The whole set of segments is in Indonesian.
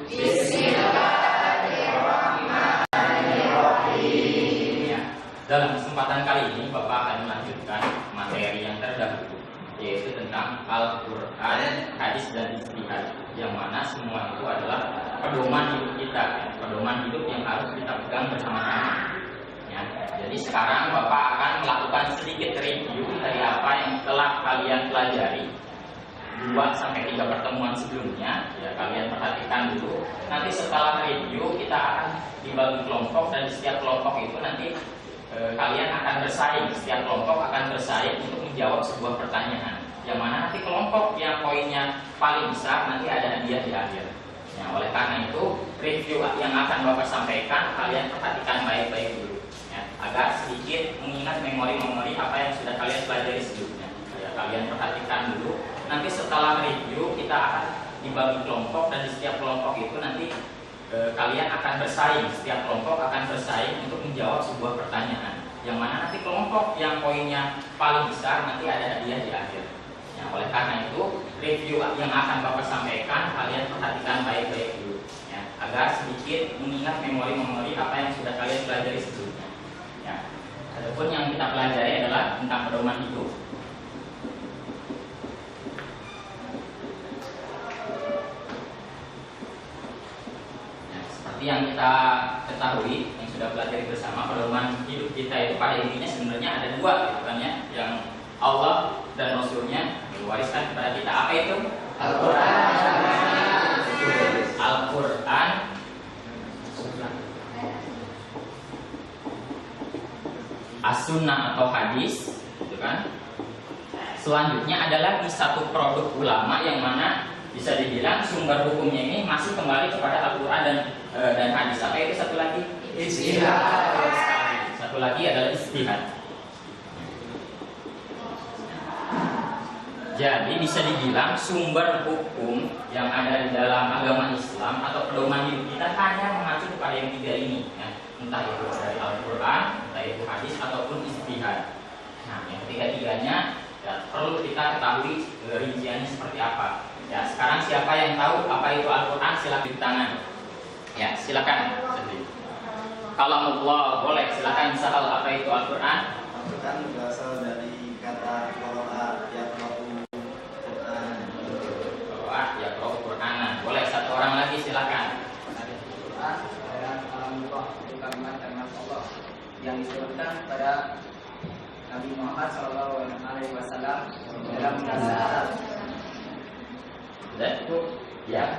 Bismillahirrahmanirrahim. Ya. Dalam kesempatan kali ini Bapak akan melanjutkan materi yang terdahulu, yaitu tentang Al-Quran, hadis dan ijtihad, yang mana semua itu adalah pedoman hidup kita, ya. Pedoman hidup yang harus kita pegang bersama-sama. Ya. Jadi sekarang Bapak akan melakukan sedikit review dari apa yang telah kalian pelajari 2-3 pertemuan sebelumnya. Ya, kalian perhatikan dulu. Nanti setelah review kita akan dibagi kelompok, dan di setiap kelompok itu nanti kalian akan bersaing. Setiap kelompok akan bersaing untuk menjawab sebuah pertanyaan, yang mana nanti kelompok yang poinnya paling besar nanti ada hadiah di akhir. Ya, oleh karena itu review yang akan Bapak sampaikan kalian perhatikan baik-baik dulu, ya, agar sedikit mengingat memori-memori apa yang sudah kalian pelajari sebelumnya. Ya, kalian perhatikan dulu. Nanti setelah review kita akan dibagi kelompok, dan di setiap kelompok itu nanti kalian akan bersaing. Setiap kelompok akan bersaing untuk menjawab sebuah pertanyaan, yang mana nanti kelompok yang poinnya paling besar nanti ada hadiah di akhir. Ya, oleh karena itu review yang akan Bapak sampaikan kalian perhatikan baik-baik dulu, ya, agar sedikit mengingat memori-memori apa yang sudah kalian pelajari sebelumnya. Ya. Adapun yang kita pelajari adalah tentang pedoman hidup. Seperti yang kita ketahui, yang sudah pelajari bersama, pedoman hidup kita itu pada intinya sebenarnya ada 2, gitu kan ya, yang Allah dan Rasulnya mewariskan kepada kita. Apa itu? Al-Quran, Al-Quran, As-Sunnah atau hadis, gitu kan. Selanjutnya adalah di satu produk ulama yang mana bisa dibilang sumber hukumnya ini masih kembali kepada Al-Quran dan hadis. Apa itu satu lagi? Ijtihad. Satu lagi adalah ijtihad. Jadi bisa dibilang sumber hukum yang ada di dalam agama Islam atau pedoman hidup kita hanya mengacu kepada yang 3 ini, ya. Entah itu dari Al-Quran, entah itu hadis ataupun ijtihad. Nah, yang ketiga-tiganya ya, perlu kita ketahui rinciannya seperti apa. Ya, sekarang siapa yang tahu apa itu Al-Quran? Silakan di tangan. Ya, silakan. Kalau Allah boleh, silakan misal apa itu Al-Quran? Al-Quran berasal dari kata qira'a, yaqra'u Quran. Qira'a, yaqra'u Qur'anan. Boleh satu orang lagi, silakan. Al-Quran adalah kalamullah, itu kalimat Allah yang disebutkan pada Nabi Muhammad SAW dalam bahasa Arab. Ya,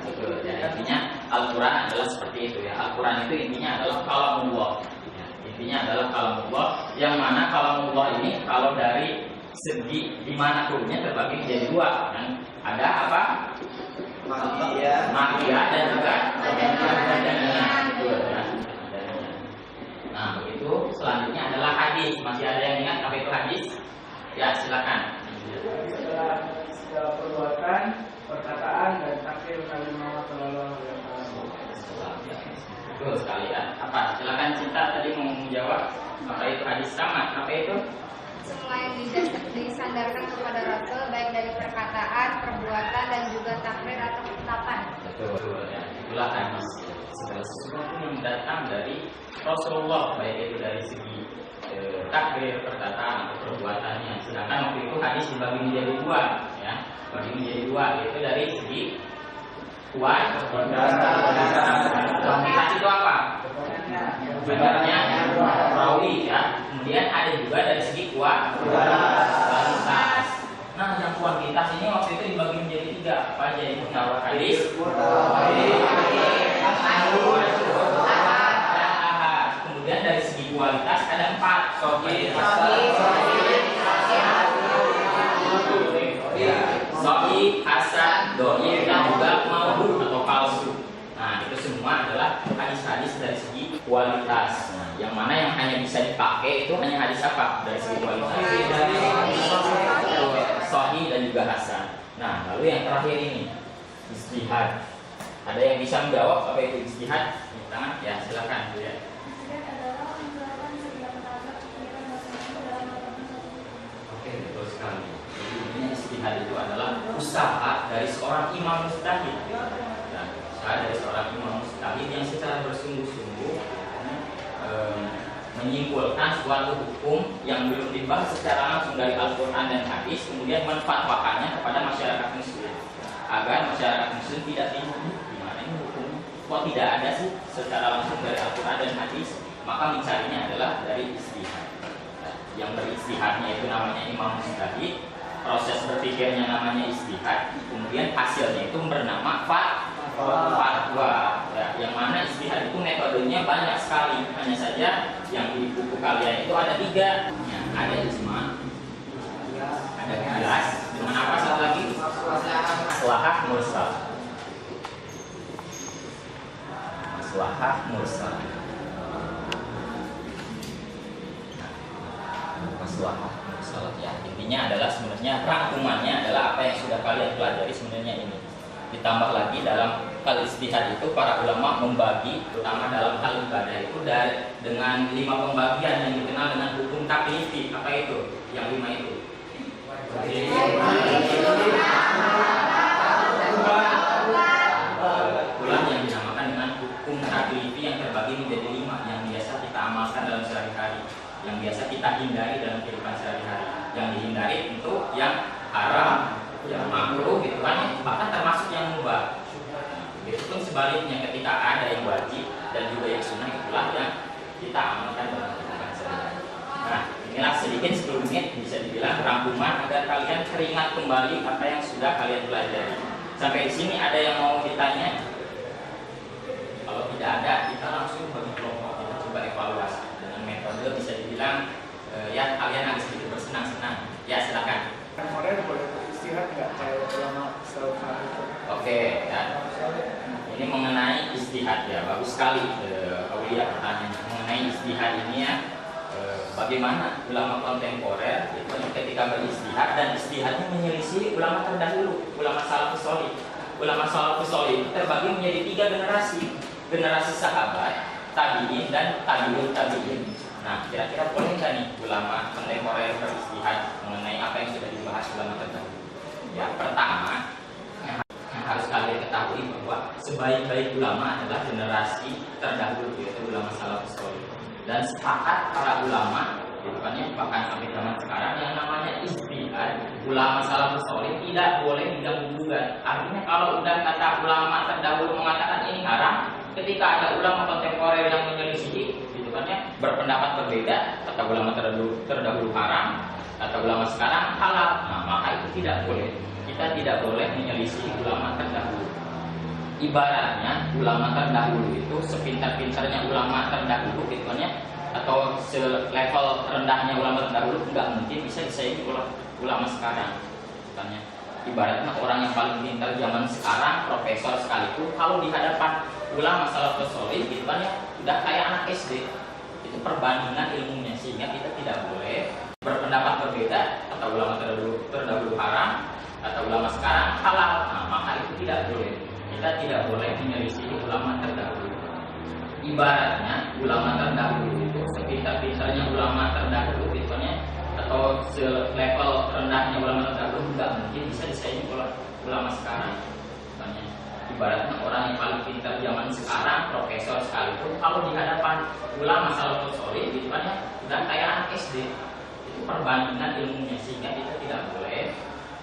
betul. Ya, intinya Al-Quran adalah seperti itu, ya. Al-Quran itu intinya adalah kalamullah. Ya, intinya adalah kalamullah, yang mana kalamullah ini kalau dari segi di mana hukumnya terbagi menjadi 2, kan? Ada apa? Makiyah dan juga madaniyah. Betul, ya. Nah, begitu. Selanjutnya adalah hadis. Masih ada yang ingat apa itu hadis? Ya, silakan. Segala perbuatan, perkataan dan takdir Nabi Muhammad SAW. Betul sekali, ya. Apa? Silakan Cinta tadi mau menjawab apa itu hadis. Sama. Apa itu? Semua yang disandarkan kepada Rasul, baik dari perkataan, perbuatan dan juga takrir atau ketetapan. Betul, ya. Itulah hadis. Segala sesuatu yang datang dari Rasulullah, baik itu dari segi takrir, perkataan atau perbuatannya. Sedangkan waktu itu hadis dibagi menjadi 2, ya. Bagi menjadi 2, yaitu dari segi kuantitas itu apa? Benarnya rawi, ya. Kemudian ada juga dari segi kualitas. Nah, yang kuantitas ini waktu itu dibagi menjadi 3. Apa aja itu? Hadis, kemudian dari segi kualitas ada 4. Sahih, hasan, dhaif, dan juga maudhu atau palsu. Nah, itu semua adalah hadis-hadis dari segi kualitas. Nah, yang mana yang hanya bisa dipakai itu hanya hadis apa? Dari segi kualitas. Sahih dan juga hasan. Nah, lalu yang terakhir ini ijtihad. Ada yang bisa menjawab apa itu ijtihad? Tangan, ya silakan. Ya. Oke, betul sekali. Jadi ijtihad itu adalah usaha dari seorang imam mujtahid. Ya, usaha dari seorang seorang imam mujtahid yang secara bersungguh-sungguh menyimpulkan suatu hukum yang belum dibahas secara langsung dari Al-Quran dan hadis, kemudian menfatwakannya kepada masyarakat muslim agar masyarakat muslim tidak bingung gimana ini hukumnya kok tidak ada sih secara langsung dari Al-Quran dan hadis, maka mencarinya adalah dari ijtihad. Yang beristihadnya itu namanya imam mujtahid, proses berpikirnya namanya ijtihad, kemudian hasilnya itu bernama fatwa. Ya, yang mana ijtihad itu metodenya banyak sekali, hanya saja yang di buku kalian itu ada 3. Ya, ada ijma, ada qiyas, dengan apa satu lagi? Maslahah mursal. Maslahah mursal. Maslahah mursal ya. Intinya adalah sebenarnya rangkumannya adalah apa yang sudah kalian pelajari sebenarnya ini. Ditambah lagi dalam hal ijtihad itu para ulama membagi, terutama dalam hal ibadah itu dengan 5 pembagian yang dikenal dengan hukum taklifi. Apa itu? Yang 5 itu. Ulang yang dinamakan dengan hukum taklifi yang terbagi menjadi 5 yang biasa kita amalkan dalam sehari-hari, yang biasa kita hindari dalam kehidupan sehari-hari. Yang dihindari itu yang haram, yang makruh gitu kan, bahkan termasuk yang mubah. Itu pun sebaliknya, ketika ada yang wajib dan juga yang sunnah, itulah yang kita amalkan dalam kehidupan sehari-hari. Nah, inilah sedikit 10 menit bisa dibilang rangkuman agar kalian teringat kembali apa yang sudah kalian pelajari. Sampai di sini ada yang mau ditanya? Kalau tidak ada, kita langsung bagi kelompok, kita coba evaluasi dengan metode bisa dibilang ya kalian harus sedikit bersenang-senang. Ya silakan. Kemarin boleh beristihad nggak kayak ulama salaf itu? Oke, ya. Ini mengenai istihad ya, bagus sekali Aulia pertanyaan mengenai istihad ini ya. Bagaimana ulama kontemporer itu ketika beristihad dan istihadnya menyelisih ulama terdahulu, ulama salafus shalih. Ulama salafus shalih itu terbagi menjadi 3 generasi, generasi sahabat, tabi'in dan tabi'ut tabi'in. Nah, kira-kira boleh nggak nih ulama kontemporer beristihad mengenai apa yang sudah dibahas ulama terdahulu? Ya, pertama yang harus kalian ketahui bahwa sebaik-baik ulama adalah generasi terdahulu, yaitu ulama salafus shalih. Dan sepakat para ulama, bahkan sampai zaman sekarang yang namanya ijtihad, ulama salafus shalih tidak boleh diganggu-gugat. Artinya kalau udah kata ulama terdahulu mengatakan ini haram, ketika ada ulama kontemporer yang menyelisihi, berpendapat berbeda, kata ulama terdahulu haram, kata ulama sekarang halal, nah maka itu tidak boleh. Kita tidak boleh menyelisih ulama terdahulu. Ibaratnya ulama terdahulu itu sepintar-pintarnya ulama terdahulu atau selevel rendahnya ulama terdahulu nggak mungkin bisa disaingi oleh ulama sekarang. Ibaratnya orang yang paling pintar zaman sekarang, profesor sekalipun, kalau di hadapan ulama salafus shalih udah kayak anak SD. Itu perbandingan ilmunya, sehingga kita tidak boleh berpendapat berbeda, kata ulama terdahulu haram, kata ulama sekarang halal. Nah, maka itu tidak boleh. Kita tidak boleh menyelisih ulama terdahulu. Ibaratnya ulama terdahulu itu sepintar-pintarnya ulama terdahulu atau selevel rendahnya ulama terdahulu nggak mungkin bisa disaingi oleh ulama sekarang. Ibaratnya orang yang paling pintar zaman sekarang, profesor sekalipun, kalau di hadapan ulama salafus shalih udah kayak anak SD. Itu perbandingan ilmunya, sehingga kita tidak boleh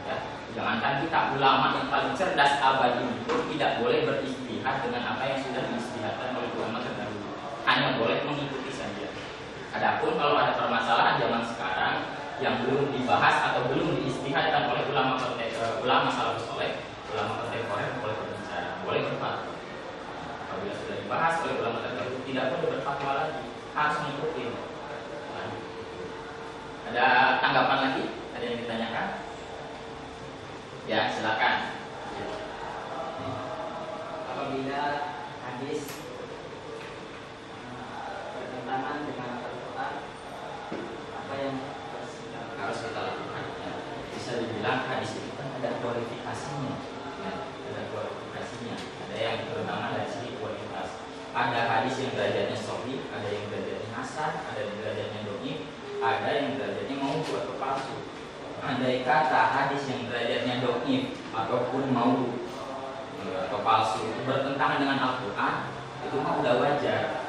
ya, jangankan kita ulama yang paling cerdas abadi itu tidak boleh beristihad dengan apa yang sudah diistihadkan oleh ulama terdahulu, hanya boleh mengikuti saja. Adapun kalau ada permasalahan zaman sekarang yang belum dibahas atau belum diistihadkan oleh ulama salafus shalih, ulama kontemporer boleh berbicara, boleh berfatwa. Apabila sudah dibahas oleh ulama terdahulu, tidak boleh berfatwa lagi, harus mengikuti. Ada tanggapan lagi? Ada yang ditanyakan? Ya, silakan. Apabila hadis bertentangan dengan Al-Quran, apa yang harus kita lakukan? Bisa dibilang hadis itu kan ada kualifikasinya, ya, ada kualifikasinya. Ada yang terutama dari segi kualitas. Ada hadis yang derajatnya sahih, ada yang derajatnya hasan, ada yang derajatnya dhaif, ada yang derajatnya maudhu atau palsu. Andai kata hadis yang derajatnya dhaif ataupun maudhu atau palsu itu bertentangan dengan Al-Quran, itu mah udah wajar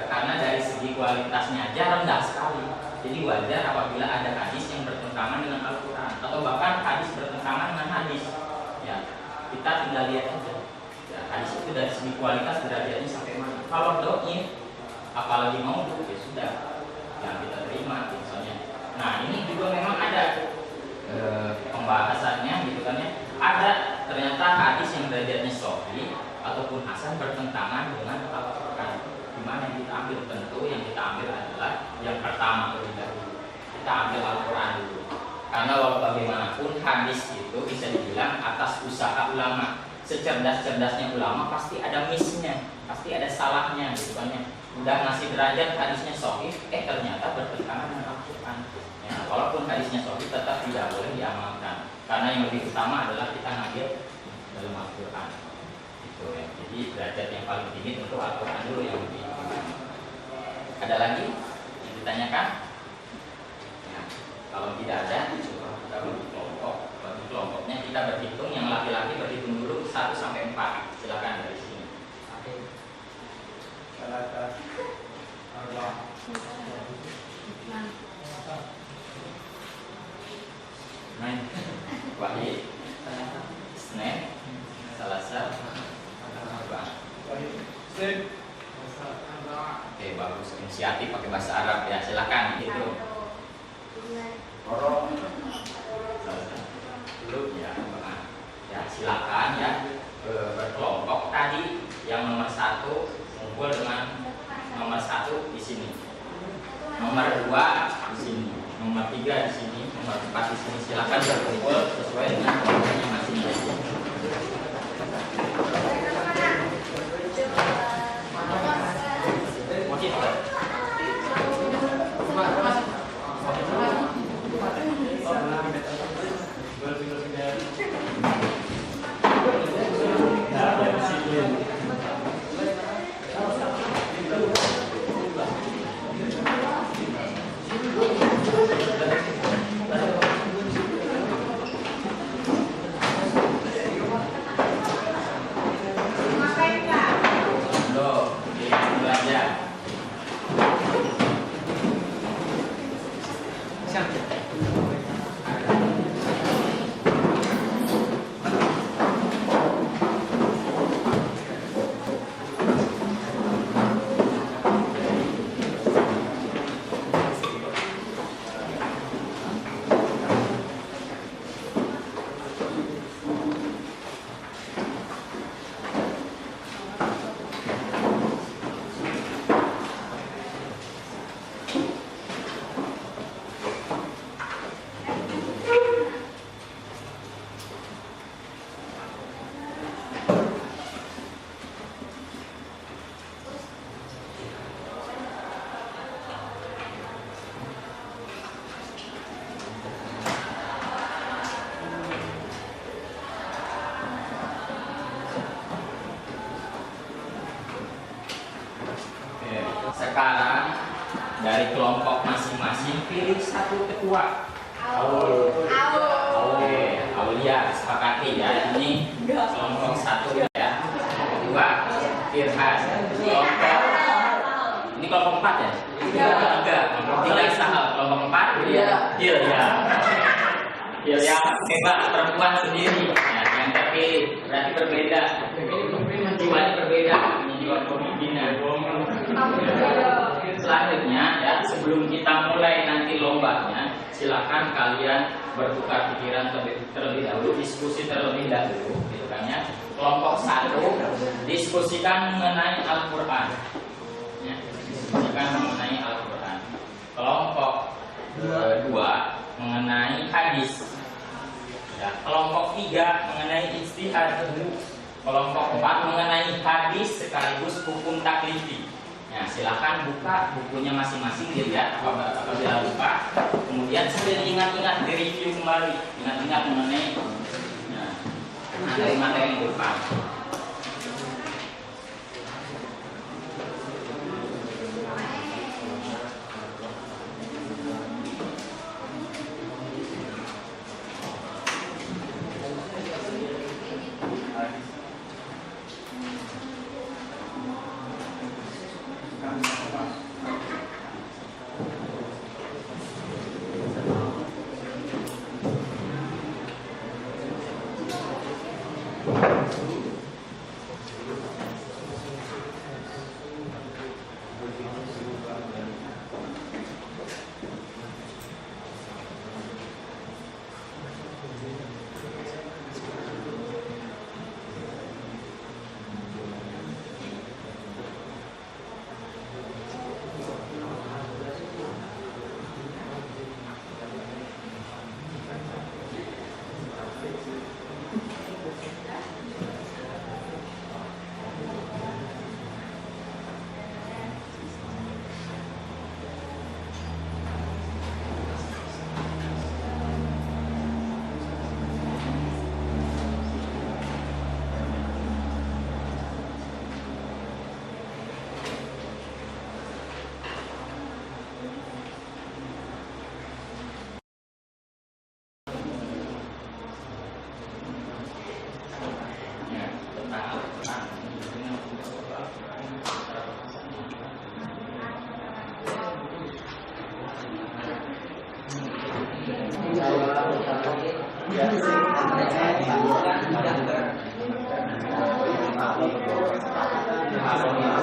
karena dari segi kualitasnya aja rendah sekali. Jadi wajar apabila ada hadis yang bertentangan dengan Al-Quran atau bahkan hadis bertentangan dengan hadis. Ya, kita tinggal lihat aja. Ya, hadis itu dari segi kualitas derajatnya sampai mana. Kalau dhaif, apalagi maudhu, ya sudah, yang kita terima misalnya. Nah, ini juga memang ada pembahasannya gitu kan ya. Ada ternyata hadis yang derajatnya sahih ataupun hasan bertentangan dengan Al-Quran. Dimana yang kita ambil? Tentu yang kita ambil adalah yang pertama terlebih dahulu. Kita ambil Al-Quran dulu. Karena walau bagaimanapun hadis itu bisa dibilang atas usaha ulama. Secerdas-cerdasnya ulama pasti ada missnya, pasti ada salahnya gitu kan ya. Udah ngasih derajat hadisnya sahih, ternyata bertentangan dengan Al-Quran. Ya, walaupun hadisnya sahih tetap tidak boleh diamalkan. Karena yang lebih utama adalah kita ngambil dalam Al-Quran. Gitu ya. Jadi derajat yang paling tinggi untuk Al-Quran dulu yang lebih tinggi. Ada lagi yang ditanyakan? Ya, kalau tidak ada, coba kita bagi kelompok. Bagi kelompoknya kita berhitung, yang laki-laki berhitung dulu 1 sampai 4. Silakan dari sini. Main Wahid, Isnin, Selasa, Arba'ah. Oke, bagus. Inisiatif pakai bahasa Arab ya. Silakan itu. Dulu ya, ya silakan ya. Berkelompok tadi yang nomor 1 ngumpul dengan nomor 1 di sini, nomor 2 di sini, nomor 3 di sini, nomor 4 di sini. Silakan berkumpul sesuai dengan kelompoknya masing-masing. Sekarang dari kelompok masing-masing pilih 1 ketua. Oke, Aulia sepakati ya. Ini kelompok 1 ya. Ketua Firhan. Kelompok ini kelompok 4 ya? Enggak. Kelompok 3 Sahal. Kelompok 4 Hil ya. Hil ya hebat, perempuan sendiri. Ya, yang terpilih berarti berbeda. Jiwanya berbeda. Ini jiwa pemimpinnya. Selanjutnya ya, sebelum kita mulai nanti lombanya, silakan kalian bertukar pikiran terlebih dahulu, diskusi terlebih dahulu, gitu kan ya. Kelompok 1 diskusikan mengenai Al-Quran, ya, diskusikan mengenai Al-Quran. Kelompok 2 mengenai hadis, ya. Kelompok 3 mengenai ijtihad. Kelompok 4 mengenai hadis sekaligus hukum taklifi. Nah, silakan buka bukunya masing-masing dilihat apabila lupa. Kemudian sambil ingat-ingat, direview kembali, ingat-ingat mengenai materi-materi yang lupa.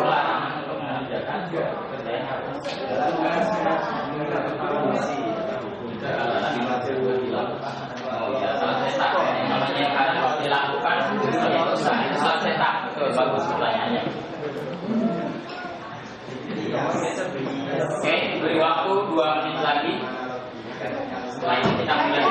larangan untuk mengerjakan kerja yang harus dilakukan. Oh ya, salah cetak. Yang namanya harus dilakukan itu salah cetak. Betul, bagus pertanyaannya. Oke, beri waktu 2 menit lagi. Setelah ini kita mulai.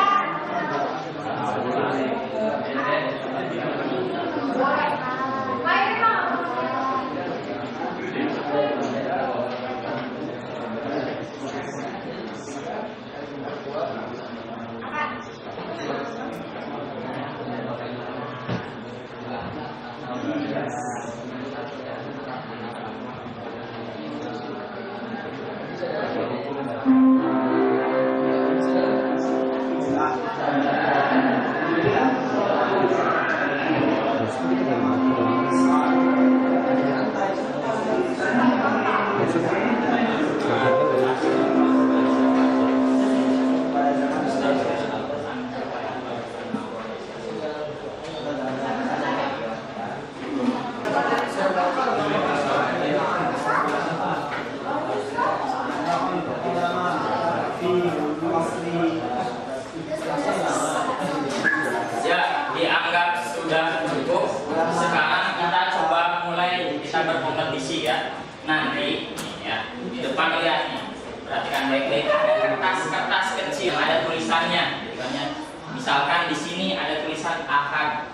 Ya, dianggap sudah cukup. Sekarang kita coba mulai, kita berkompetisi ya. Nanti ya, di depan lihat nih. Perhatikan baik-baik, ada kertas-kertas kecil, ada tulisannya. Misalkan di sini ada tulisan Ahad.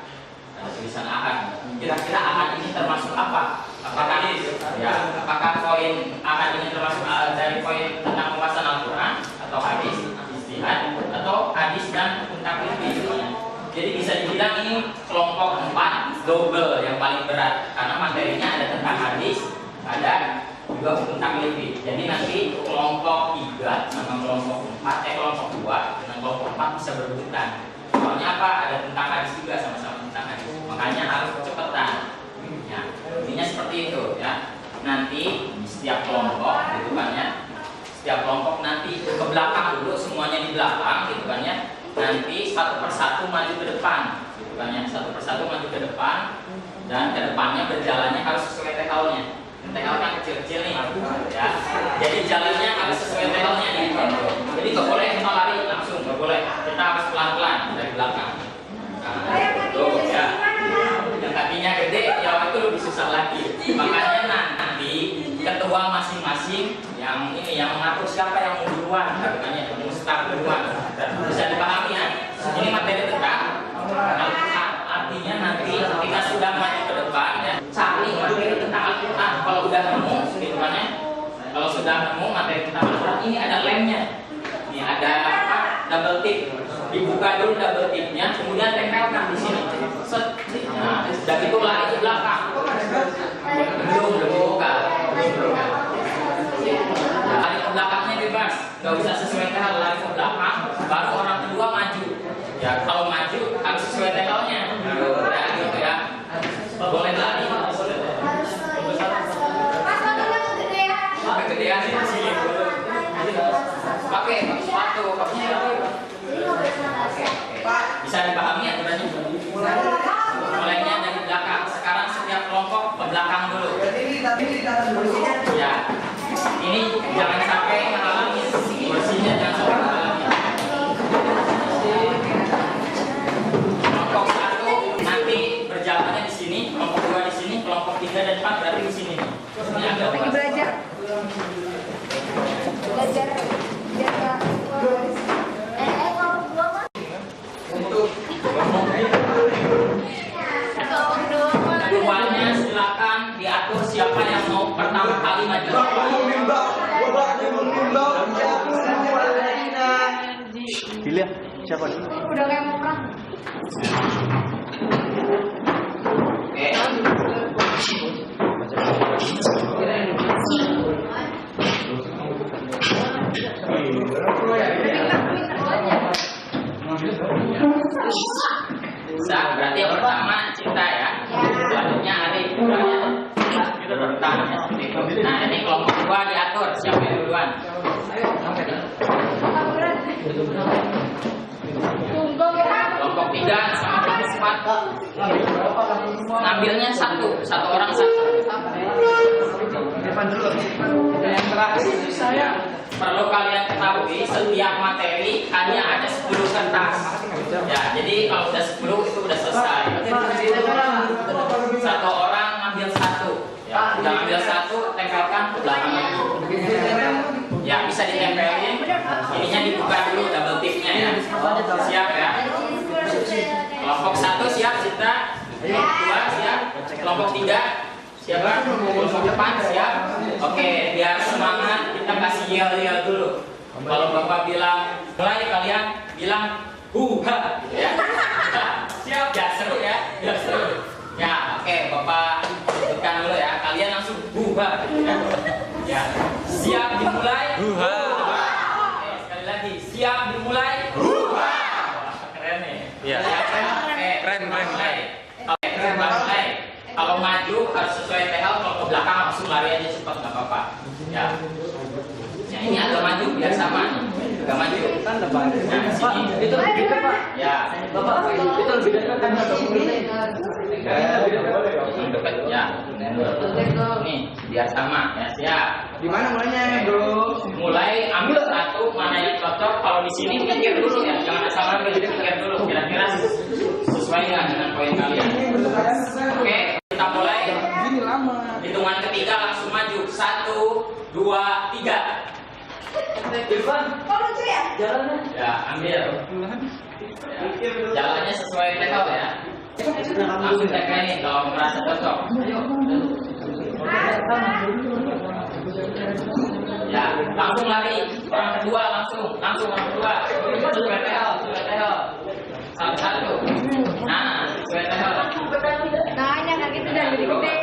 Ada tulisan Ahad. Kira-kira Ahad ini termasuk apa? Apakah poin Ahad ini termasuk dari poin tentang pembahasan Al-Quran atau hadis, ijtihad, atau hadis dan tentang fikih? Jadi bisa dibilang ini kelompok 4 double yang paling berat karena materinya ada tentang hadis, ada juga tentang fikih. Jadi nanti kelompok 3 sama kelompok 2 dengan kelompok 4 bisa berebutan. Soalnya apa? Ada tentang hadis juga, sama-sama tentang hadis. Makanya harus cepetan. Ya, intinya seperti itu ya. Nanti di setiap kelompok gitu kan ya. Setiap kelompok nanti ke belakang dulu, semuanya di belakang gitu kan ya. Nanti satu persatu maju ke depan gitu kan ya. Satu persatu maju ke depan dan ke depannya berjalannya harus sesuai THL-nya. THL kan kecil-kecil nih ya. Jadi jalannya harus sesuai THL-nya nih. Jadi nggak boleh kita lari langsung, nggak boleh. Kita harus pelan-pelan dari belakang. Nah, itu ya. Yang kakinya gede ya itu lebih susah lagi. Makanya nanti ketua masing-masing yang mengatur siapa yang mau duluan, katanya mau start duluan. Bisa dipahami ya. Ini materi tentang Al-Quran. Artinya nanti ketika sudah maju ke depan ya, cari materi tentang Al-Quran. Kalau udah nemu, gitu kan ya. Kalau sudah nemu materi tentang Al-Quran, ini ada lemnya. Ini ada apa? Double tip. Dibuka dulu double tipnya, kemudian tempelkan di sini. Set. Nah, sudah itu lari ke belakang. Belum buka. Lari ke belakangnya bebas, nggak usah sesuai THL, lari ke belakang, baru orang kedua maju. Ya kalau maju harus sesuai THL-nya. Ya gitu ya. Boleh lari. Kegedean di sini. Pakai sepatu, bisa dipahami aturannya? Mulainya dari belakang. Sekarang setiap kelompok ke belakang dulu. Ya. Ini jangan sampai menghalangi bersihnya, jangan sampai menghalangi. Kelompok 1 nanti berjalannya di sini, kelompok 2 di sini, kelompok 3 dan 4 berarti di sini. Ini agak Lagi belajar. Keduanya silakan diatur siapa yang mau pertama kali maju. Pilih siapa nih? Udah kayak mau perang. Berarti yang pertama Cinta ya. Selanjutnya Arif. Nah ini kelompok 2 diatur siapa yang duluan. Tunggu ya. 3 sama kelompok 4 ngambilnya satu orang satu. Yang terakhir saya. Perlu kalian ketahui setiap materi hanya ada 10 kertas. Ya, jadi kalau udah 10 itu udah selesai. Satu orang ngambil satu. Ya, udah ngambil satu, tempelkan ke belakang lagi. Ya, bisa ditempelin. Ininya dibuka dulu double tipnya ya. Siap ya. Kelompok 1 siap, Citra. Kelompok 2 siap. Kelompok 3 siapa? Kelompok depan siap. Oke, biar semangat kita kasih yel-yel dulu. Kalau Bapak bilang mulai, kalian bilang huha gitu ya. Siap ya, seru ya. Biar seru. Ya, oke, Bapak sebutkan dulu ya. Kalian langsung huha gitu ya. Ya, siap dimulai. Huha. Oke, sekali lagi. Siap dimulai. Huha. Keren nih. Iya. Oke, keren. Oke, mulai. Kalau maju harus sesuai TL, kalau ke belakang langsung lari aja cepat, nggak apa-apa. Ya. Ya, ini agak maju biar sama nih. Agak maju. Nah, sini. Itu lebih dekat, Pak. Ya. Bapak, itu lebih dekat kan atau Dekat ya. Nih, biar sama ya, siap. Di mana mulainya, Bro? Mulai ambil satu, mana yang cocok. Kalau di sini pikir dulu ya, jangan asal ambil, jadi pikir dulu. Kira-kira sesuai nggak dengan poin kalian? Oke, kita mulai. Ini lama. Hitungan ketiga langsung maju. 1, 2, 3. Irfan, Kok lucu ya? jalannya. Ya, ambil. Ya. Jalannya sesuai level ya. Langsung tempelin kalau merasa cocok. Ya, langsung lari. Orang kedua langsung orang kedua. Sesuai level. Satu-satu. Nah, sesuai level. Tanya kan gitu dan jadi gede.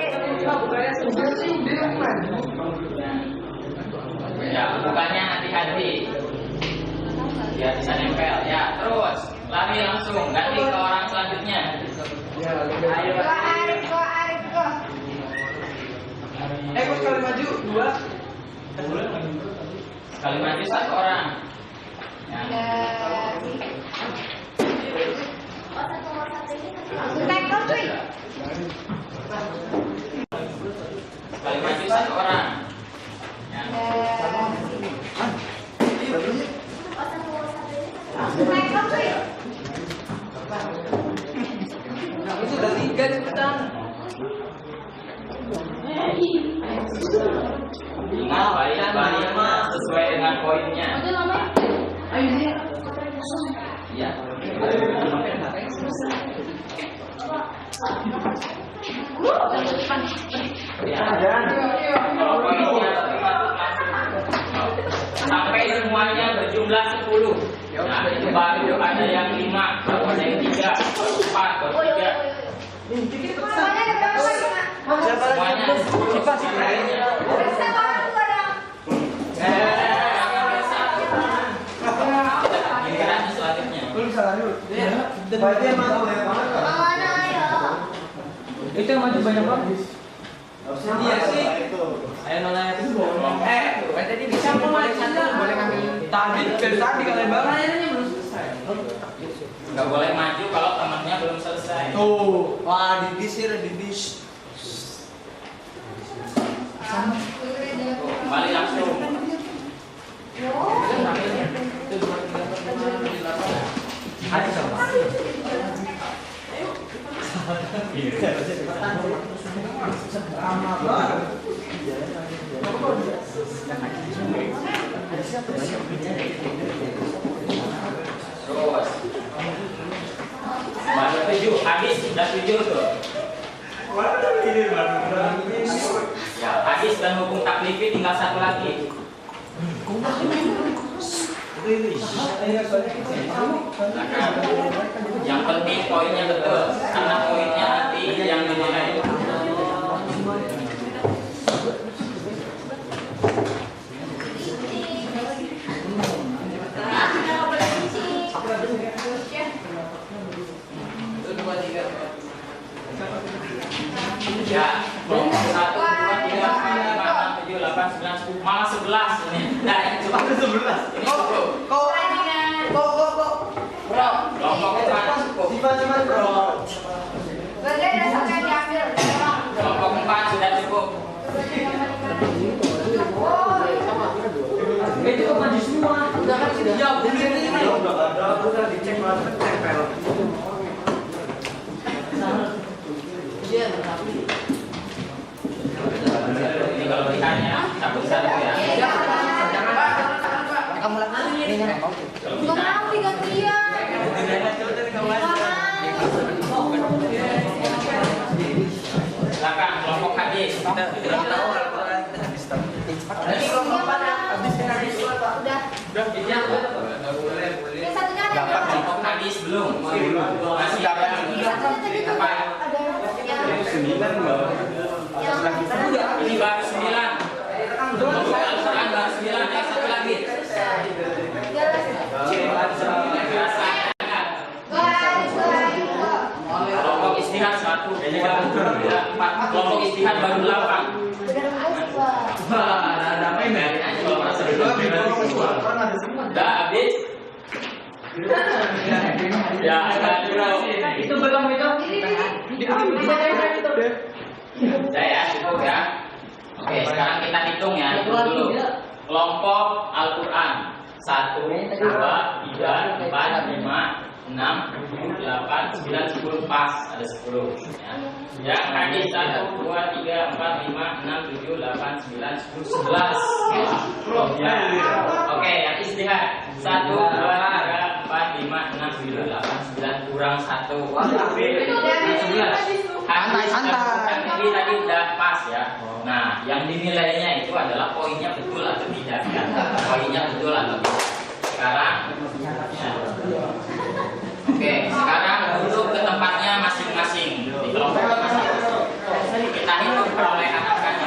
Ya, bukannya hati-hati. Biar bisa nempel. Ya, terus lari langsung. Ganti ke orang selanjutnya. Ayo. Go Arif, go Arif, go. Kok sekali maju 2. Sekali maju satu orang. Ya. Langsung tackle cuy. Sekali maju satu orang. Ya. Langsung tackle cuy. Itu udah 3 cepetan. Ingat baik-baiknya sesuai dengan poinnya. Ya. Kalau poinnya sampai semuanya berjumlah 10. Nah, itu baru ada yang 5, baru ada yang 3, baru 4, baru 3. Semuanya ada berapa lima? Semuanya 10. Satu orang dua dong. Giliran selanjutnya. Lu bisa lanjut. Berarti emang Mana ya? Itu yang maju banyak banget. Iya sih. Ayo nolnya itu. Tadi bisa boleh satu, boleh ngambil. Tadi dari tadi kalian banget. Belum selesai. Nggak boleh maju kalau temannya belum selesai. Tuh, wah didis ya, didis. Kembali langsung. Ada sama. Lama banget. Terus. Baru 7, habis sudah 7 tuh. Ya, hadis dan hukum taklifi tinggal satu lagi. Yang penting poinnya betul, karena poinnya nanti yang dinilai. Ya, kelompok 1, 2, 3, 4, 5, 6, 7, 8, 9, 10, malah 11 ini. Nah, yang cuma 11. Ini cukup. Kok Kelompok depan cukup. Ya, boleh ini. Udah dicek langsung tempel. Iya, tapi Ini kalau pilihannya cabut satu ya. kamu lagi ini kan mau. Nggak mau digantian. Silakan kelompok hadis. Kita tahu Al-Quran kita habis tahu. Nanti kelompok mana? Habis hadis. Udah. Yang satunya ada Dapat. Kelompok hadis belum. Masih Dapat. Yang satunya tadi tuh Apa? ada yang 9 loh. Ini baru 9. Kelompok Al-Quran baru 9. Yang satu lagi. Kelompok istihad 1, 2, 3, 4. Kelompok istihad baru 8. Ada apa ini? Kalau merasa udah habis. Ya, Itu belum itu. saya cukup ya. Oke, sekarang kita hitung ya. Hitung dulu. Kelompok Al-Quran 1, 2, 3, 4, 5, 6, 7, 8, 9, 10 pas. Ada 10 ya. Yang hadis 1, 2, 3, 4, 5, 6, 7, 8, 9, 10, 11 ya. Oke, yang istihad 1, 2, 3, 4, 5, 6, 7, 8, 9 kurang 1 11. Santai. Ini tadi udah pas ya. Nah, yang dinilainya itu adalah poinnya betul atau tidak ya. Poinnya betul atau tidak. Sekarang ya. Oke, sekarang duduk ke tempatnya masing-masing di kelompok masing-masing. Kita hitung perolehan angkanya.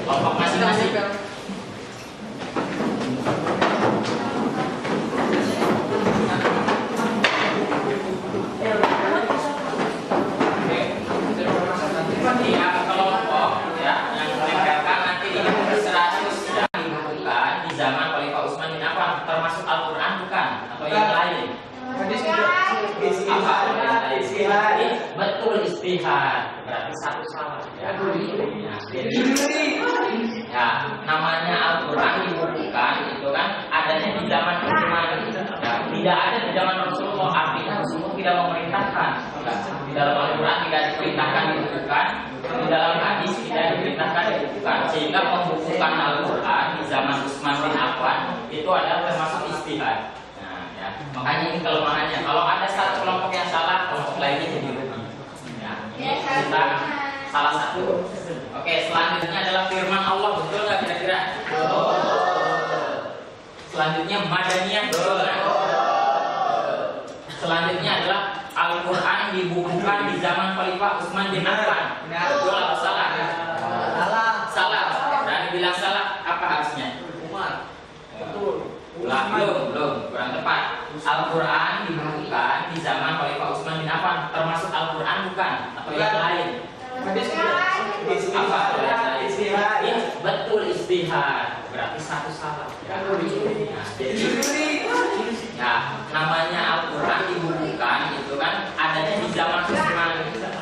Kelompok masing-masing. Tiap kelompok ya yang menempelkan nanti di 100 yang dibutuhkan di zaman Khalifah Utsman bin Affan, termasuk Al-Quran bukan atau yang lain? Apa? Istihad. Betul, istihad. Berarti satu salah ya. Nah, jadi ya namanya Al-Quran dibutuhkan itu kan adanya di zaman Utsman ya, tidak ada di zaman Rasulullah. Artinya Rasulullah tidak memerintahkan ya. Di dalam Al-Quran tidak diperintahkan dibutuhkan, di dalam hadis tidak diperintahkan dibutuhkan, sehingga membukukan Al-Quran di zaman Utsman bin Affan itu adalah termasuk istihad. Nah, ya. Makanya ini kelemahannya. Kalau ada satu kelompok yang salah, kelompok lainnya jadi rugi. Ya. Kita salah satu. Oke, selanjutnya adalah firman Allah, betul nggak kira-kira? Selanjutnya Madaniyah, betul nggak? Selanjutnya adalah Al-Quran dibukukan di zaman Khalifah Utsman bin Affan. Betul atau salah? Salah. Dan bilang salah, apa harusnya? Belum, kurang tepat. Al-Quran dibukukan di zaman Khalifah Utsman bin Affan, termasuk Al-Quran bukan atau yang lain? Apa? Ya, betul, istihad. Berarti satu salah. Ya. Nah, jadi ya namanya Al-Quran dibukukan itu kan adanya di zaman Utsman.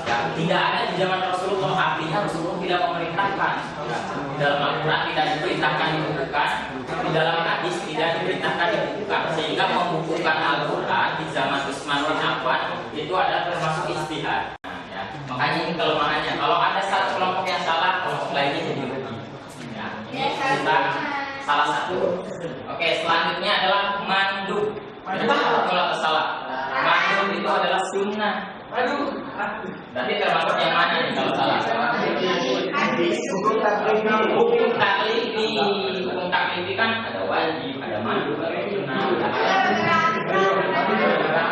Ya, tidak ada di zaman Rasulullah. Artinya Rasulullah tidak memerintahkan. Ya, di dalam Al-Quran tidak diperintahkan dibukukan, di dalam hadis tidak diperintahkan dibukukan, sehingga membukukan Al-Quran di zaman Utsman bin Affan itu adalah termasuk istihad. Nah, ya. Makanya ini kelemahannya. Kalau ada satu kelompok yang salah, kelompok lainnya jadi rugi. Ya, kita salah satu. Oke, selanjutnya adalah mandub. Betul atau salah? Mandub itu adalah sunnah. Berarti termasuk yang mana nih kalau salah? Hukum taklifi. Hukum taklifi kan ada wajib, ada mandub, ada sunnah.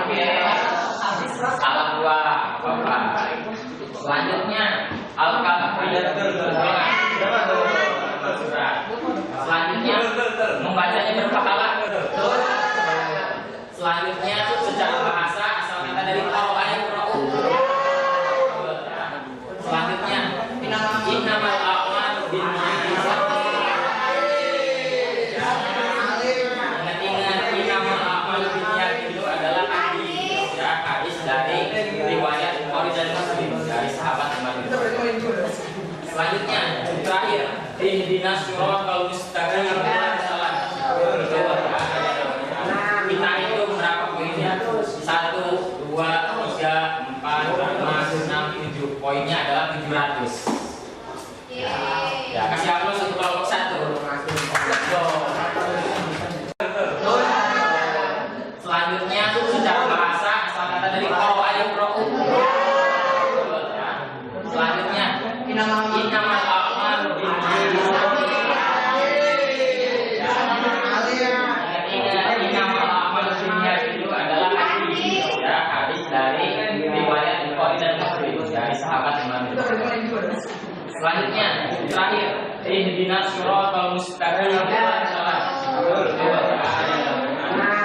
Oke, salah dua. Apa? Selanjutnya al-kafir. Selanjutnya membacanya berpahala. Selanjutnya secara bahasa asal kata dari qara'a yaqra'u. Selanjutnya innamal a'malu binniyat. Ingat innamal a'malu binniyat itu adalah hadis ya, hadis dari riwayat Bukhari dan Muslim dari sahabat Umar bin Khattab. Selanjutnya terakhir ihdinas siratal mustaqim poinnya adalah 700. Ya, kasih aplaus untuk kelompok 1. Selanjutnya secara bahasa asal kata dari ayo pro. Selanjutnya innamal a'malu itu adalah hadis dari riwayat Bukhari dan Muslim dari sahabat Imam Bukhari. Selanjutnya terakhir ihdinas shiratal mustaqim.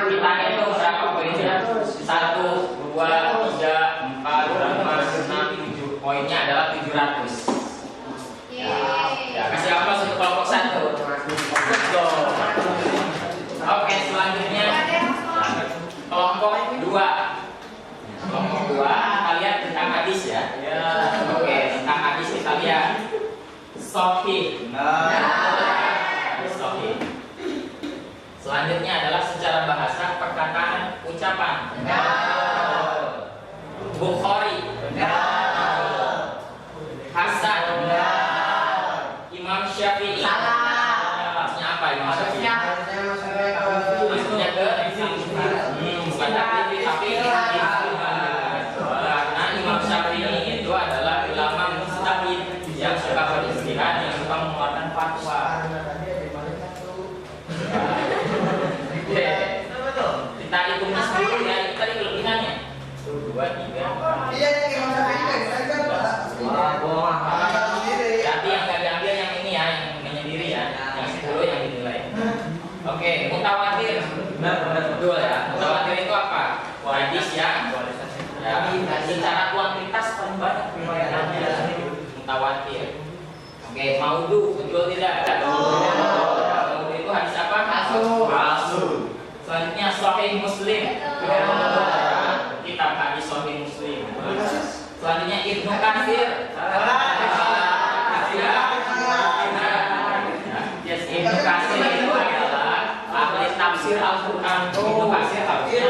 Kita itu berapa poinnya? 1, 2, 3, 4, 5, 6, 7. Poinnya adalah 700. Ya, kasih aplaus untuk kelompok 1. Oke, selanjutnya kelompok 2. Kelompok 2 kita lihat tentang hadis ya. Oke, tentang hadis kita lihat sahih. Hadis sahih. Selanjutnya adalah secara bahasa perkataan ucapan. Bukhari. Hasan. Imam Syafi'i. Maksudnya apa Imam Syafi'i? Maksudnya ke bukan tapi karena Imam Syafi'i itu adalah ulama mujtahid yang suka beristihad, yang suka mengeluarkan fatwa. Kita hitungnya dulu ya, itu tadi kelebihannya 2, 3. Iya, yang Imam Syafi'i kan Berarti yang gak diambil yang ini ya, yang menyendiri ya, yang 10 yang dinilai. Oke, mutawatir. Betul ya. Mutawatir itu apa? Hadis ya, secara kuantitas paling banyak riwayatannya mutawatir. Oke, maudhu, betul tidak? Maudhu itu hadis apa? Palsu. Selanjutnya Sahih Muslim. Kitab hadis Sahih Muslim. Selanjutnya Ibnu Katsir. Ibnu Katsir itu adalah ahli tafsir Al-Quran. Ibnu Katsir tafsir.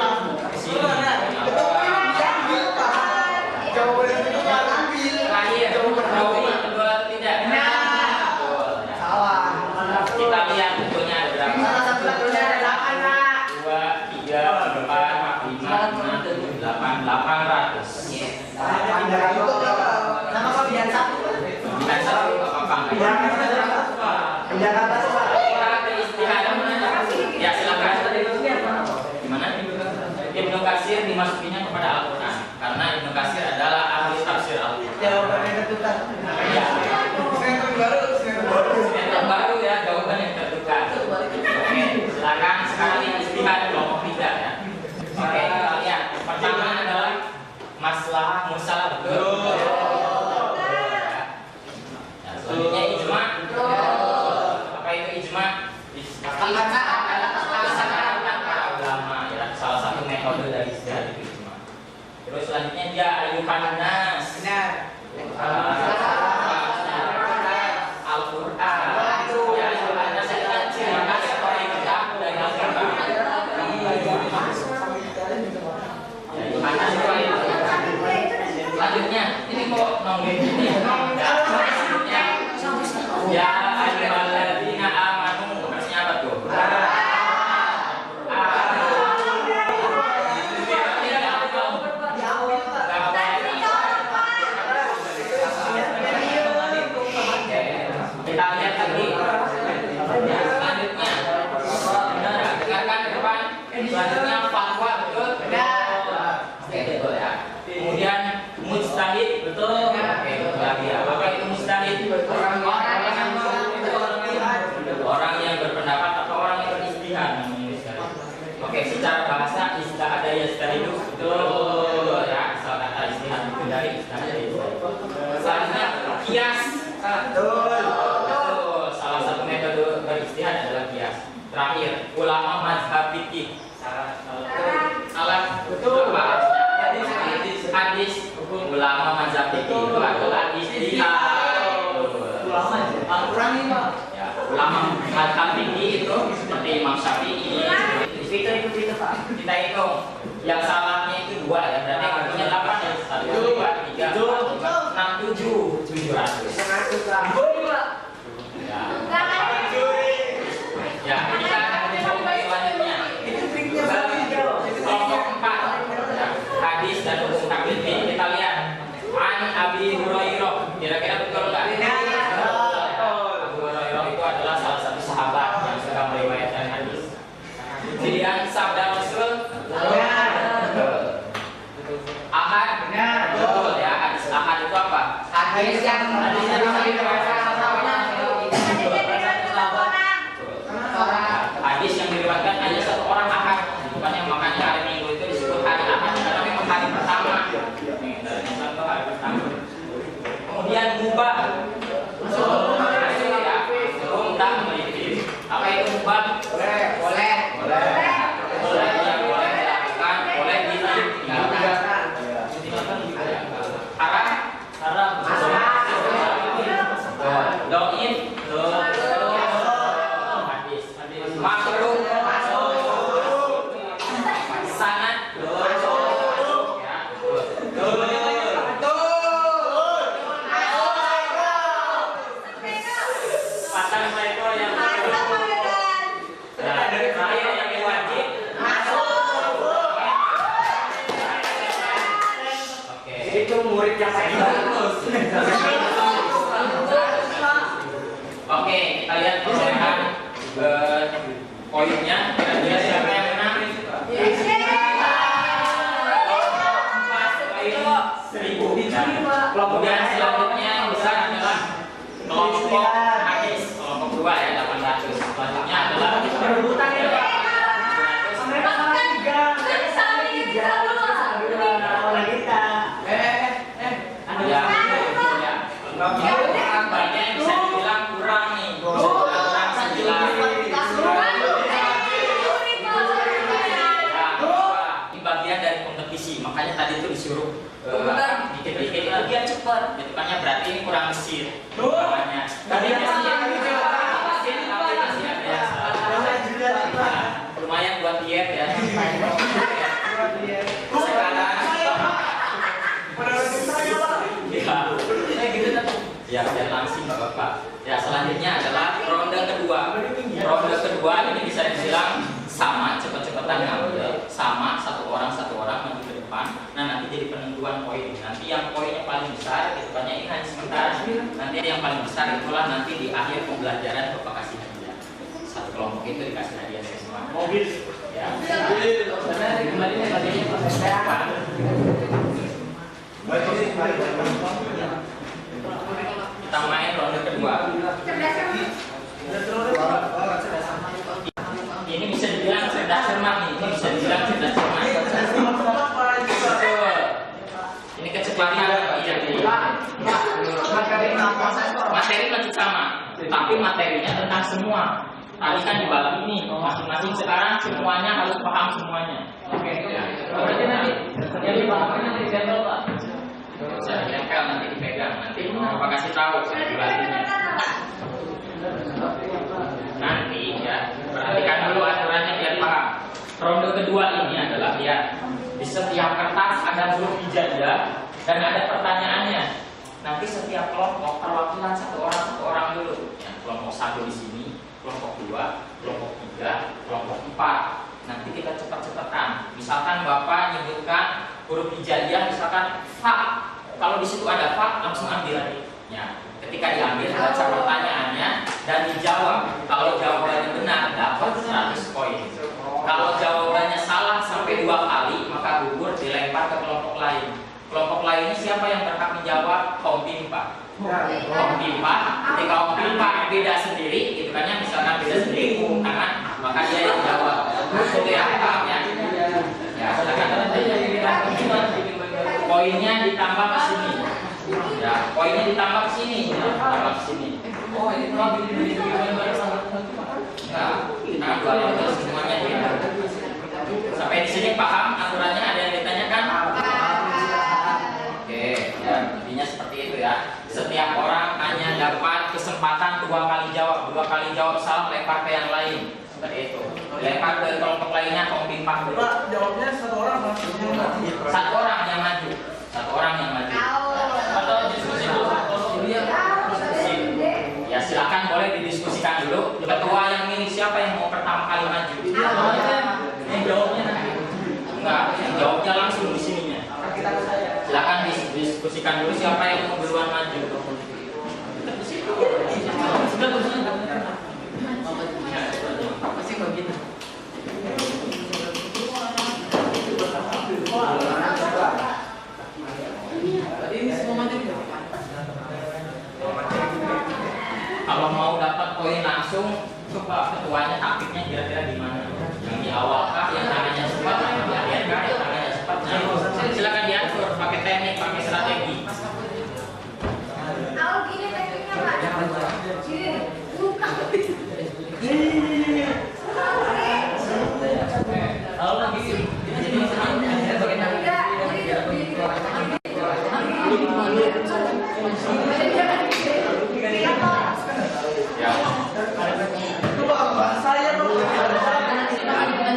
Terakhir, betul tidak? salah. Kita lihat bentuknya ada berapa? 2, 3, 4, 5, 6, 7, 8, 800. Nama kalian satu. Bukan satu apa-apa. Ya silakan. Gimana? Ibnu Katsir dimasukinya kepada Al-Quran karena Ibnu Katsir adalah ahli tafsir Al-Quran. Jawabannya tertukar. Ya. Baru. Yang baru ya, jawaban yang tertukar. Oke, silakan sekali istihad kelompok 3 ya. Oke, kita lihat. Pertama adalah masalah musalah betul. Ya, selanjutnya ijma. Apa itu ijma? Para ulama ya, salah satu metode dari istihad itu ijma. Terus selanjutnya dia ayuhan nas. Benar. Al-Quran. Ya, ayuhan nas itu kan ciri khas orang kita dari Al-Quran. Ya, ayuhan nas itu ayat. Selanjutnya, ini kok nongeng ini. Ya, ayyuhalladzina amanu. Maksudnya apa tuh? Kita lihat lagi. Selanjutnya, dengarkan ke depan. Selanjutnya fatwa betul. Betul ya. Kemudian mujtahid betul. Oke, betul lagi ya. Apa itu mujtahid? Orang yang berpendapat atau orang yang beristihad. Oke, secara bahasa istihad ada yastahidu betul ya. Asal kata istihad itu dari istihad. Selanjutnya kias. Betul. Salah satu metode beristihad adalah kias. Terakhir, ulama mazhab fikih. Salah betul Pak. Hadis ulama mazhab fikih itu adalah istihad. Al-Quran ini Pak. Ya, ulama mazhab fikih itu seperti Imam Syafi'i. Itu Pak. Kita hitung. Yang salahnya itu 2 ya. Berarti artinya 8 ya. 1, 2, 3, 4, 5, 6, 7. 1.700. Ya. Ya, ini kan selanjutnya. Kelompok 4. Ya, hadis dan hukum taklid. Kita lihat. An Abi Hurairah. Kira-kira betul nggak? Abu Hurairah itu adalah salah satu sahabat yang sudah meriwayatkan hadis. Kemudian sabda Rasul. Ahad. Betul ya. Hadis ahad itu apa? Hadis yang hadis yang diriwayatkan hanya satu orang ahad, bukannya makanya hari Minggu itu disebut hari ahad karena memang hari pertama. Contoh hari pertama. Kemudian mubah. Ya, belum tak memiliki. Apa itu mubah? boleh. Boleh yang boleh dilakukan, boleh ditinggalkan. Haram? Doin? Hadis. Makruh? Sanad? Ya, pasang mereka yang dari terakhir yang wajib. Oke. Itu murid yang paling bagus. Oke, kita lihat perolehan poinnya. Kira-kira siapa yang menang? Kemudian selanjutnya yang besar adalah kelompok hadis, kelompok 2 ya 800. Selanjutnya adalah Perebutan ya, Pak. Mereka salah 3. Banyak yang bisa dibilang kurang nih. Kurang 9. Ini bagian dari kompetisi, makanya tadi itu disuruh dikit-dikit biar cepat. Hitungannya berarti ini kurang mesin. Namanya. Tapi masih lumayan buat diet ya. Ya, biar langsing Pak Bapak. Ya, selanjutnya adalah ronde kedua. Ronde kedua ini bisa dibilang sama, cepet-cepetan ngambil, sama satu orang maju ke depan. Nah, nanti jadi penentuan poin. Nanti yang poinnya paling besar, hitungannya ini hanya sementara. Nanti yang paling besar itulah nanti di akhir pembelajaran Bapak kasih hadiah. Satu kelompok itu dikasih hadiah semua. Mobil. Ya. Kembalinya bagiannya Pak. Kita main ronde kedua. Ini bisa dibilang cerdas cermat nih. Ini bisa dibilang cerdas cermat. Betul. Ini kecepatan. Iya. Materi masih sama, tapi materinya tentang semua. Tadi kan dibagi nih, masing-masing sekarang semuanya harus paham semuanya. Oke. Berarti nanti yang dipahamnya nanti ditempel Pak. Bisa ditempel, nanti dipegang, nanti Bapak kasih tahu dibaginya. Nanti ya, perhatikan dulu aturannya biar paham. Ronde kedua ini adalah ya di setiap kertas ada huruf hijaiyah dan ada pertanyaannya. Nanti setiap kelompok perwakilan satu orang dulu. Ya, kelompok 1 di sini, kelompok 2, kelompok 3, kelompok 4. Nanti kita cepat-cepatan. Misalkan Bapak nyebutkan huruf hijaiyah, misalkan fa. Kalau di situ ada fa, langsung ambil. Ya, ketika diambil baca pertanyaannya dan dijawab. Kalau jawabannya benar dapat 100 poin. Kalau jawabannya salah sampai 2 kali, maka gugur dilempar ke kelompok lain. Kelompok lainnya siapa yang berhak menjawab? Om Pimpa. Om Pimpa, ketika Om Pimpa beda sendiri, gitu kan ya, misalkan beda sendiri umum tangan, maka dia yang jawab. Itu ya, paham ya? Ya, silakan. Poinnya ditambah ke sini. Ya, poinnya ditambah ke sini. Tambah ke sini. Oh, ini kalau begini nah, kita buat semuanya beda. Sampai di sini paham aturannya? Ada yang ditanyakan? Oke, ya intinya seperti itu ya. Setiap orang hanya dapat kesempatan 2 kali jawab. 2 kali jawab salah lempar ke yang lain. Seperti itu. Lempar ke kelompok lainnya, kompimpah dulu. Pak, jawabnya 1 orang maksudnya. 1 orang yang maju. 1 orang yang maju. Atau diskusi dulu. diskusikan dulu siapa yang mau duluan maju. Masih begitu. Ini semua materi. Kalau mau dapat poin langsung, coba ketuanya taktiknya kira-kira gimana? Yang di awal kah, yang tangannya cepat, yang di akhir kah, yang tangannya cepat? Nah, silakan diatur, pakai teknik, pakai strategi. Kalau gini tekniknya Pak. Gini, buka. Kalau lagi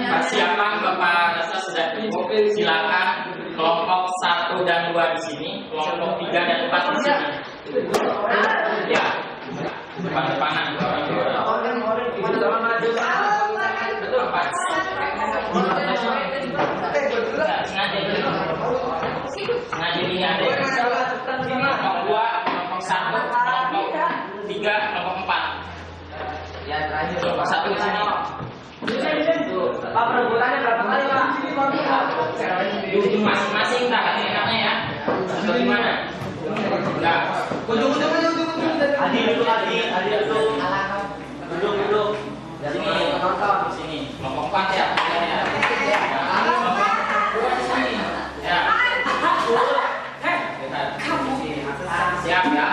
persiapan Bapak rasa sudah cukup. Silakan kelompok 1 dan 2 di sini, kelompok 3 dan 4 di sini. Ya, depan-depanan betul Pak. Sengaja ini ada kelompok 2, kelompok 1, kelompok 3, kelompok 4. Ya terakhir. Kelompok 1 di sini. Pak, perebutannya berapa kali, Pak? Di ujung masing-masing tak hati-hatinya ya. Atau di mana? Enggak. Ujung. Adi duduk, Adi duduk. Duduk. Di sini. Kelompok 4 ya. Kelompok 2 di sini. Ya. Siap ya.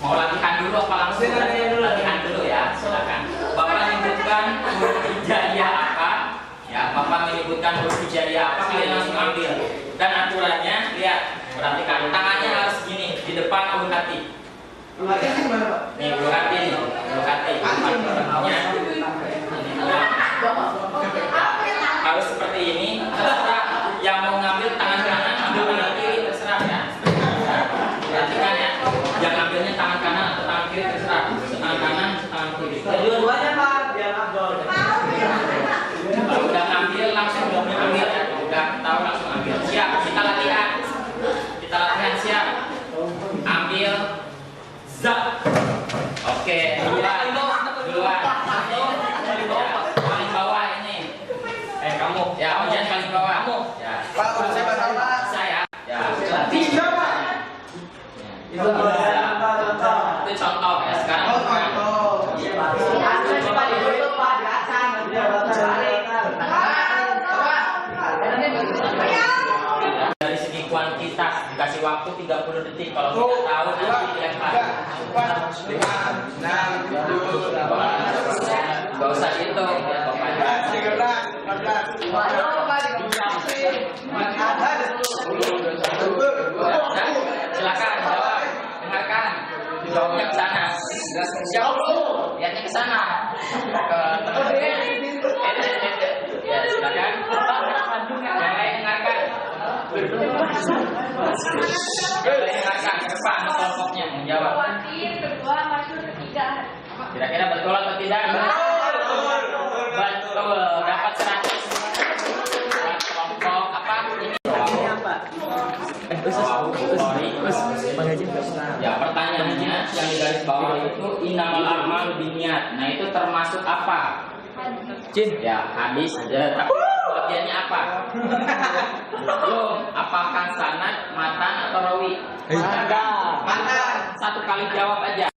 Mau latihan dulu apa langsung? Latihan dulu ya. Silakan. Bapak menyebutkan huruf hijaiyah apa? Ya, Bapak menyebutkan huruf hijaiyah apa? Kalian langsung ambil. Dan aturannya, lihat. Perhatikan, tangannya harus gini di depan ulu hati. Nih, ulu hati nih. Ulu hati. Harus seperti ini. Terserah yang mau ngambil tangan kanan, ambil tangan kiri, terserah ya. Perhatikan ya. Jangan ambilnya tangan kanan atau tangan kiri, terserah. Tangan kanan, tangan kiri. Dua-duanya, Pak, biar abdol. Kalau udah ngambil langsung ambil ya. Udah tahu langsung ambil. Siap, kita latihan. Kita latihan siap. Ambil zat. Oke, duluan. Paling bawah ini. Kamu. Ya, jangan paling bawah. Kamu. Ya. Pak, udah saya batal, Pak. Saya. Ya. Tiga, Pak. Itu contoh ya. Sekarang dari segi kuantitas dikasih waktu 30 detik. Kalau tidak tahu nanti dilempar. Gak usah hitung ya bapaknya. Silakan jawab. Dengarkan. Jawabnya ke sana. Jawab. Lihatnya ke sana. Ya, silakan. Yang lain dengarkan. Dengarkan ke depan kelompoknya menjawab. Kedua, masuk ketiga. Kira-kira betul atau tidak? Betul. Dapat 100. Kelompok apa? Ini. Ya, pertanyaannya yang di garis bawah itu innamal a'malu binniyat. Nah, itu termasuk apa? Ya, hadis. Bagiannya apa? Belum. Apakah sanad, matan atau rawi? Matan. Satu kali jawab aja.